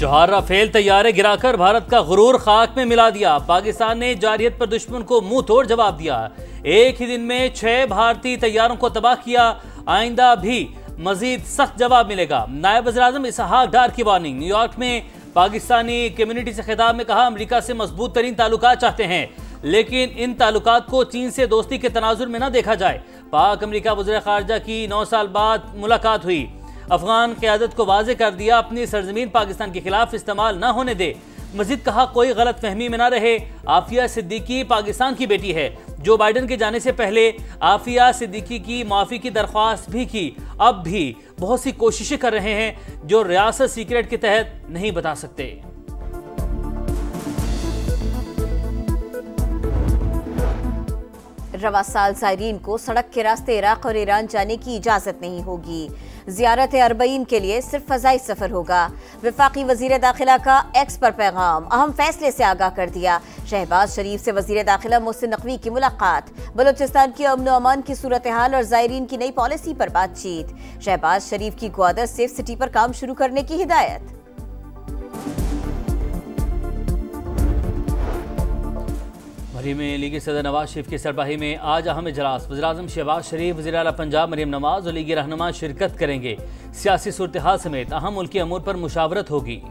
जौहर Rafale तैयारे गिराकर भारत का गुरूर खाक में मिला दिया। पाकिस्तान ने जारहियत पर दुश्मन को मुंह तोड़ जवाब दिया। एक ही दिन में 6 भारतीय तैयारों को तबाह किया। आइंदा भी मजीद सख्त जवाब मिलेगा। नायब वज़ीर-ए-आज़म इसहाक डार की वार्निंग। न्यूयॉर्क में पाकिस्तानी कम्युनिटी से खिताब में कहा, अमरीका से मजबूत तरीन ताल्लुकात चाहते हैं, लेकिन इन ताल्लुकात को चीन से दोस्ती के तनाजुर में न देखा जाए। पाक अमरीका वज़ीर ख़ारजा की 9 साल बाद मुलाकात हुई। अफगान क़यादत को वाज़े कर दिया, अपनी सरजमीन पाकिस्तान के खिलाफ इस्तेमाल न होने दे। मज़ीद कहा, कोई गलत फहमी में न रहे, आफिया सिद्दीकी पाकिस्तान की बेटी है। जो बाइडन के जाने से पहले आफिया सिद्दीकी की माफ़ी की दरख्वास्त भी की। अब भी बहुत सी कोशिशें कर रहे हैं जो रियासत सीक्रेट के तहत नहीं बता सकते। रवा साल ज़ायरीन को सड़क के रास्ते इराक और ईरान जाने की इजाज़त नहीं होगी। ज़ियारत अरबईन के लिए सिर्फ फ़ज़ाई सफ़र होगा। वफाकी वज़ीर दाखिला का एक्स पर पैगाम, अहम फैसले से आगाह कर दिया। शहबाज शरीफ से वज़ीर दाखिला मोहसिन नकवी की मुलाकात। बलूचिस्तान की अमन व अमान की सूरत हाल और ज़ायरीन की नई पॉलिसी पर बातचीत। शहबाज शरीफ की ग्वादर सेफ सिटी पर काम शुरू करने की हिदायत। में लीगी सदर नवाज शरीफ की सरबराही में आज अहम इजलास। वज़ीर-ए-आज़म शहबाज शरीफ, वज़ीर आला पंजाब मरियम नवाज और लीगी रहनुमा शिरकत करेंगे। सियासी सूरत हाल समेत अहम मुल्की अमूर पर मुशावरत होगी।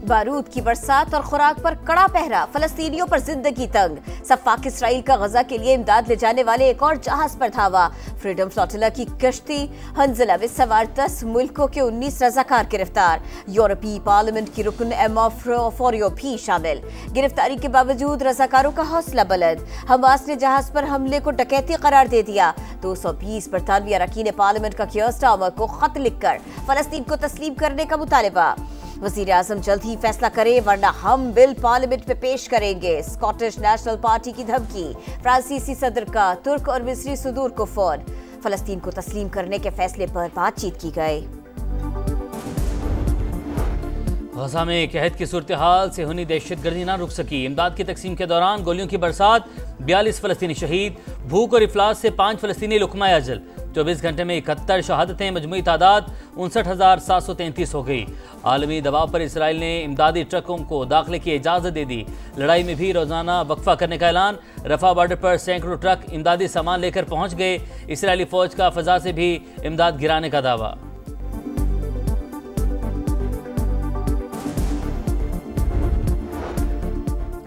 बारूद की बरसात और खुराक पर कड़ा पहरा। फलस्तीनियों पर जिंदगी तंग। सफाक इसराइल का गजा के लिए इमदाद ले जाने वाले एक और जहाज पर धावा। फ्रीडम फ्लोटिला की कश्ती हंजला में सवार 10 मुल्कों के 19 रजाकार गिरफ्तार। यूरोपीय पार्लियामेंट की रुकन एमा फोरियो भी शामिल। गिरफ्तारी के बावजूद रजाकारों का हौसला बुलंद। हमास ने जहाज पर हमले को डकैती करार दे दिया। 220 बरतानवी अरकान पार्लियामेंट का कियर स्टार्मर को खत लिखकर फलस्तीन को तस्लीम करने का मुतालबा। वज़ीर आज़म जल्द ही फैसला करे वरना हम बिल पार्लियामेंट में पेश करेंगे। स्कॉटिश नेशनल पार्टी की धमकी। फ्रांसीसी सदर का तुर्क और मिस्री सदूर को फोन। फलस्तीन को तस्लीम करने के फैसले पर बातचीत की गई। गजा में कहत की सूरत हाल से हुनी दहशतगर्दी न रुक सकी। इमदाद की तकसीम के दौरान गोलियों की बरसात, 42 फलस्तीनी शहीद। भूख और इफलास से 5 फलस्तीनी लुकमा अजल। 24 घंटे में 71 शहादतें, मजमूई तादाद 59,733 हो गई। आलमी दबाव पर इसराइल ने इमदादी ट्रकों को दाखिले की इजाज़त दे दी। लड़ाई में भी रोजाना वक्फा करने का ऐलान। रफा बॉर्डर पर सैकड़ों ट्रक इमदादी सामान लेकर पहुंच गए। इसराइली फौज का फजा से भी इमदाद गिराने का दावा।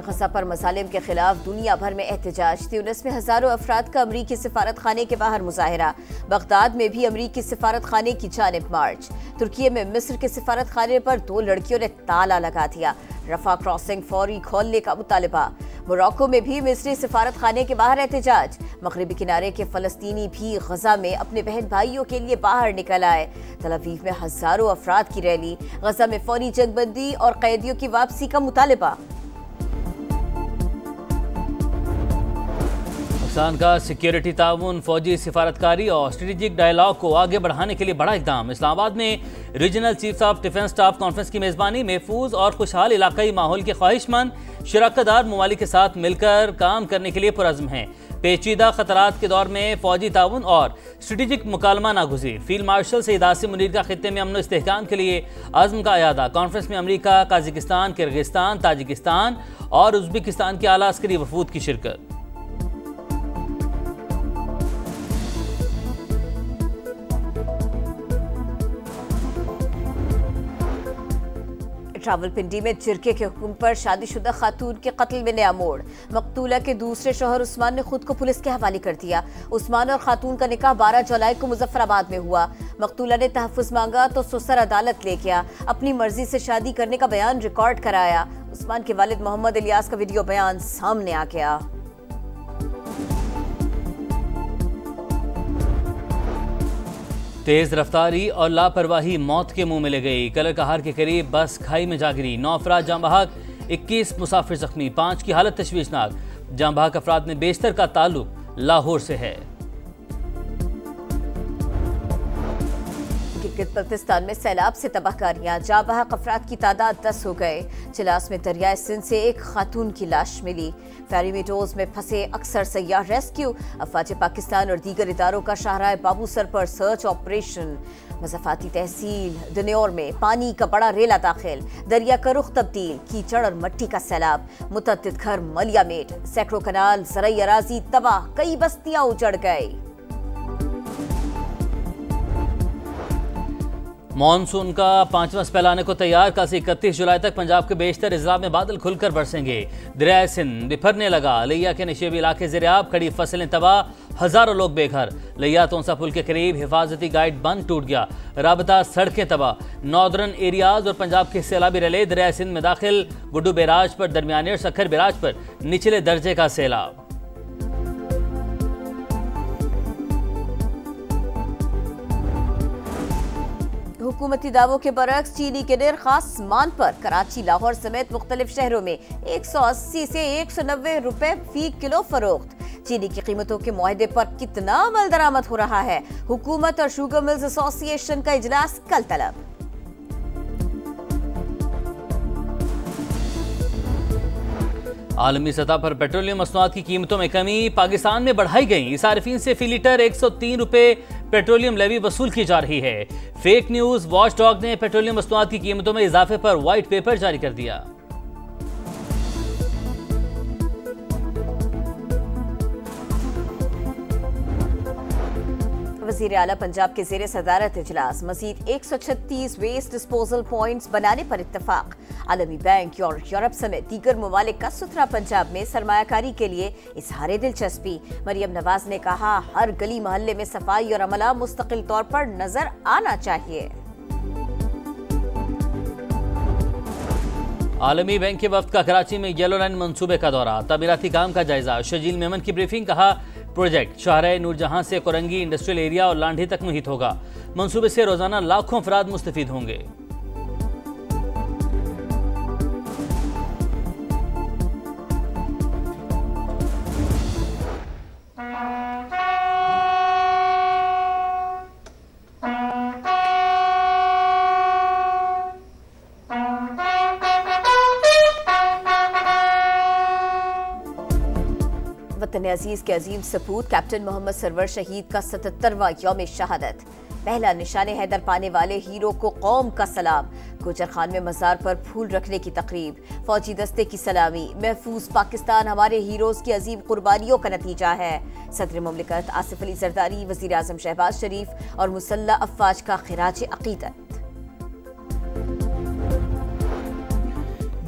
गजा पर मसालिम के खिलाफ दुनिया भर में एहतजाज। ट्यूनिस में हजारों अफराद का अमरीकी सिफारत खाने के बाहर मुजाहरा। बगदाद में भी अमरीकी सिफारत खाने की जानिब मार्च। तुर्की में मिस्र के सिफारत खाने पर 2 लड़कियों ने ताला लगा दिया। रफा क्रॉसिंग फौरी खोलने का मुतालबा। मोरक्को में भी मिस्री सिफारत खाने के बाहर एहतजाज। मगरबी किनारे के फलस्तीनी भी गजा में अपने बहन भाइयों के लिए बाहर निकल आए। तल अवीव में हजारों अफराद की रैली। गजा में फौरी जंगबंदी और कैदियों की वापसी का मुतालबा। पाकिस्तान का सिक्योरिटी ताउन, फौजी सिफारतकारी और स्ट्रेटेजिक डायलॉग को आगे बढ़ाने के लिए बड़ा इकदाम। इस्लामाबाद में regional chiefs of defence staff conference की मेज़बानी। महफूज और खुशहाल इलाकाई माहौल के ख्वाहिशमंद शराकतदार ममालिक के साथ मिलकर काम करने के लिए पुरज़्म हैं। पेचीदा खतरात के दौर में फौजी ताउन और स्ट्रेटेजिक मुकालमा नागुज़ीर। फील्ड मार्शल सईद आसिम मुनीर का खित्ते में अमन व इस्तेहकाम के लिए आज़म का अयादा। कॉन्फ्रेंस में अमरीका, काज़ाकिस्तान, किर्गिस्तान, ताजिकिस्तान और उज़्बेकिस्तान के आला अस्करी वफूद की शिरकत। रावलपिंडी में जिरके के हुक्म पर शादीशुदा खातून के कत्ल में नया मोड़। मकतूला के दूसरे शौहर उस्मान ने खुद को पुलिस के हवाले कर दिया। उस्मान और खातून का निकाह 12 जुलाई को मुजफ्फराबाद में हुआ। मकतूला ने तहफ़्फ़ुज़ मांगा तो ससुर अदालत ले गया। अपनी मर्जी से शादी करने का बयान रिकॉर्ड कराया। उस्मान के वालिद मोहम्मद इलियास का वीडियो बयान सामने आ गया। तेज रफ्तारी और लापरवाही मौत के मुंह में ले गई। कलर कहार के करीब बस खाई में जा गिरी। 9 अफराद जाँ बहक, 21 मुसाफिर जख्मी। 5 की हालत तशवीशनाक। जाँ बहक अफराद में बेशतर का ताल्लुक लाहौर से है। गिलगित बल्तिस्तान में सैलाब से तबाहकारियां, जाँ बहक अफराद की तादाद 10 हो गए। चिलास में दरियाए सिंध से एक खातून की लाश मिली। फेरी मीडोज में फंसे अक्सर सैयाह रेस्क्यू। अफवाज पाकिस्तान और दीगर इदारों का शाहराह बाबूसर पर सर्च ऑपरेशन। मज़ाफ़ाती तहसील दिन्योर में पानी का बड़ा रेला दाखिल, दरिया का रुख तब्दील, कीचड़ और मट्टी का सैलाब, मुतअद्दिद घर मलियामेट, सैकड़ों कनाल, ज़राई अराज़ी तबाह, कई बस्तियां उजड़ गई। मॉनसून का 5वां स्पेल आने को तैयार। कल से 31 जुलाई तक पंजाब के बेशतर अजला में बादल खुलकर बरसेंगे। दरियाए सिंध बिफरने लगा। लिया के निशेबी इलाके ज़ेरियाब, खड़ी फसलें तबाह, हजारों लोग बेघर। लिया तोंसा पुल के करीब हिफाजती गाइड बंद टूट गया। राबता सड़कें तबाह। नॉर्दर्न एरियाज और पंजाब के सैलाबी रले। दरियाए सिंध में दाखिल गुड्डू बैराज पर दरमियानी और सखर बैराज पर निचले दर्जे का सैलाब। हुकूमती दावों के बरक्स चीनी के निर्ख आसमान पर। कराची, लाहौर समेत मुख्तलिफ शहरों में 180 से 190 रुपए फी किलो फरोख्त। चीनी की कीमतों के मुआहदे पर कितना अमल दरामद हो रहा है? हुकूमत और शुगर मिल्स एसोसिएशन का इजलास कल तलब। आलमी सतह पर पेट्रोलियम मसनूआत की कीमतों में कमी। पाकिस्तान में बढ़ाई गई। सारिफीन से फी लीटर 103 रुपए पेट्रोलियम लेवी वसूल की जा रही है। फेक न्यूज वॉच डॉग ने पेट्रोलियम मसनूआत की कीमतों में इजाफे पर व्हाइट पेपर जारी कर दिया। वज़ीर आला पंजाब के ज़ेरे सदारत इजलास। मज़ीद 136 वेस्ट डिस्पोजल पॉइंट्स बनाने पर इत्तफाक। आलमी बैंक और यूरोप समेत दीगर ममालिक का सुथरा पंजाब में सरमायाकारी के लिए इजहार दिलचस्पी। मरियम नवाज ने कहा, हर गली मोहल्ले में सफाई और अमला मुस्तकिल तौर पर नजर आना चाहिए। आलमी बैंक के वफ्द का कराची में येलो लाइन मंसूबे का दौरा। तामीराती काम का जायजा। शजील मेमन की ब्रीफिंग। कहा, प्रोजेक्ट शाहराह नूरजहां से कोरंगी इंडस्ट्रियल एरिया और लांढी तक मुहित होगा। मंसूबे से रोजाना लाखों अफराद मुस्तफीद होंगे। वतन अजीज के अजीम सपूत कैप्टन मोहम्मद सरवर शहीद का 77वां यौम शहादत। पहला निशाने हैदर पाने वाले हीरो को कौम का सलाम। गुजर खान में मजार पर फूल रखने की तकरीब। फौजी दस्ते की सलामी। महफूज पाकिस्तान हमारे हीरोज की अजीम कुर्बानियों का नतीजा है। सदर मुमलिकत आसिफ अली जरदारी, वजीर आजम शहबाज शरीफ और मुसल्ला अफवाज का खिराज अकीदत।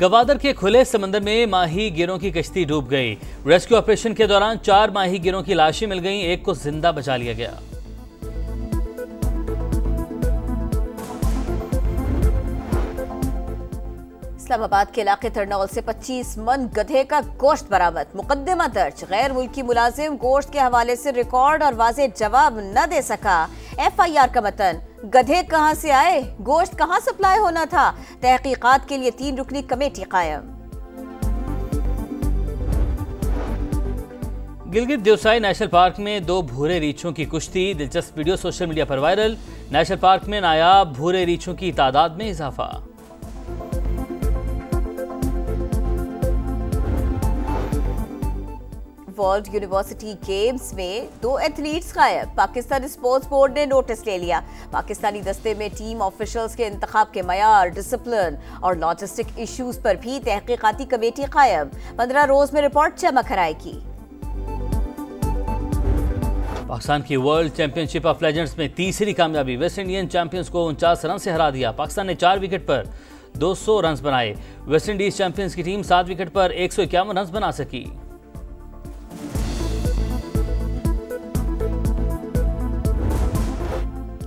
गवादर के खुले समंदर में माही गिरों की कश्ती डूब गई। रेस्क्यू ऑपरेशन के दौरान 4 माही गिरों की लाशें मिल गईं, एक को जिंदा बचा लिया गया। इस्लामाबाद के इलाके तरनौल से 25 मन गधे का गोश्त बरामद। मुकदमा दर्ज। गैर मुल्की मुलाजिम गोश्त के हवाले से रिकॉर्ड और वाज़ेह जवाब न दे सका। FIR का मतन, गधे कहां से आए, गोश्त कहां सप्लाई होना था। तहकीकात के लिए 3 रुकनी कमेटी कायम। गिलगित देवसाई नेशनल पार्क में 2 भूरे रीछों की कुश्ती। दिलचस्प वीडियो सोशल मीडिया पर वायरल। नेशनल पार्क में नायाब भूरे रीछों की तादाद में इजाफा। वर्ल्ड यूनिवर्सिटी गेम्स में 2 एथलीट्स गायब। पाकिस्तान स्पोर्ट्स बोर्ड ने नोटिस ले लिया। पाकिस्तानी दस्ते में टीम ऑफिशियल्स के इंतखाब के मयार, डिसिप्लिन और लॉजिस्टिक इश्यूज पर भी तहकीकाती कमेटी कायम। 15 रोज में रिपोर्ट जमा कराएगी। पाकिस्तान की वर्ल्ड चैंपियनशिप ऑफ लेजेंड्स में तीसरी कामयाबी। वेस्ट इंडियन चैंपियंस को 49 रन से हरा दिया। पाकिस्तान ने 4 विकेट पर 200 रन बनाए। वेस्ट इंडीज चैंपियंस की टीम 7 विकेट पर 151 रन बना सकी।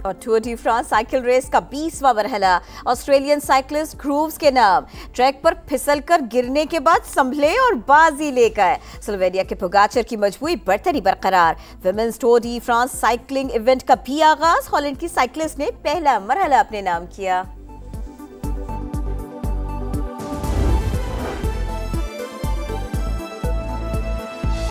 और Tour de France cycle race का 20वां मरहला ऑस्ट्रेलियन साइकिलिस्ट ग्रूव्स के नाम। ट्रैक पर फिसलकर गिरने के बाद संभले और बाजी लेकर। स्लोवेनिया के पोगाचर की मजबूरी बरतरी बरकरार। Women's tour de France cycling event का भी आगाज। हॉलैंड की साइकिलिस्ट ने पहला मरहला अपने नाम किया।